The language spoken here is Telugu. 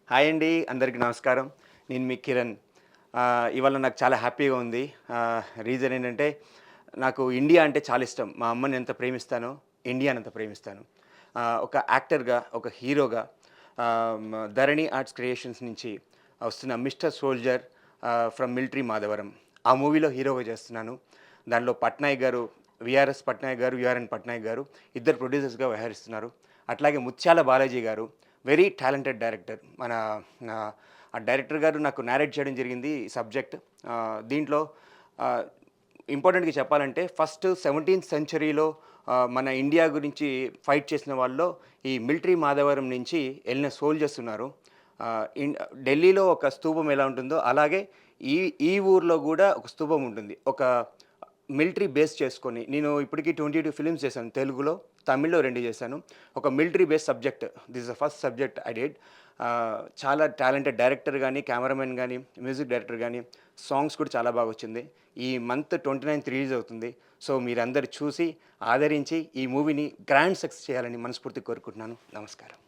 హాయ్ అండి. అందరికీ నమస్కారం. నేను మీ కిరణ్. ఇవాళ నాకు చాలా హ్యాపీగా ఉంది. రీజన్ ఏంటంటే, నాకు ఇండియా అంటే చాలా ఇష్టం. మా అమ్మని ఎంత ప్రేమిస్తానో, ఇండియాని అంత ప్రేమిస్తాను. ఒక యాక్టర్‌గా, ఒక హీరోగా 'ధరణి ఆర్ట్స్ క్రియేషన్స్' నుంచి వస్తున్న 'mister soldier' from military Madhavaram. ఆ మూవీలో హీరోగా చేస్తున్నాను. దాంట్లో పట్నాయక్ గారు, వీఆర్ఎస్ పట్నాయక్ గారు, వీఆర్ఎన్ పట్నాయక్ గారు ఇద్దరు ప్రొడ్యూసర్స్‌గా వ్యవహరిస్తున్నారు. అట్లాగే ముత్యాల బాలాజీ గారు వెరీ టాలెంటెడ్ డైరెక్టర్. ఆ డైరెక్టర్ గారు నాకు నేరేట్ చేయడం జరిగింది ఈ సబ్జెక్ట్. దీంట్లో ఆహ్, ఇంపార్టెంట్‌గా చెప్పాలంటే ఫస్ట్ 17థ్ సెంచరీలో మన ఇండియా గురించి ఫైట్ చేసిన వాళ్ళలో ఈ మిలిటరీ మాధవరం నుంచి ఎళ్ళిన సోల్జర్స్ ఉన్నారు. ఆహ్, ఇన్ ఢిల్లీలో ఒక స్తూపం ఎలా ఉంటుందో అలాగే ఈ ఈ ఊర్లో గూడా ఒక స్తూపం ఉంటుంది. ఒక మిలిటరీ బేస్ చేసుకొని నేను ఇప్పటికి 22 ఫిల్మ్స్ చేశాను తెలుగులో, తమిళ్‌లో 2 చేశాను. ఒక military base subject. This is the first subject I did. చాలా టాలెంటెడ్ డైరెక్టర్ గాని, కెమెరామెన్ గాని, మ్యూజిక్ డైరెక్టర్ గాని, సాంగ్స్ కూడా చాలా బాగొచ్చింది. ఈ మంత్ 29థ్ రిలీజ్ అవుతుంది. సో, మీరందరూ చూసి, ఆదరించి ఈ మూవీని గ్రాండ్ సక్సెస్ చేయాలని మనస్ఫూర్తిగా కోరుకుంటున్నాను. నమస్కారం.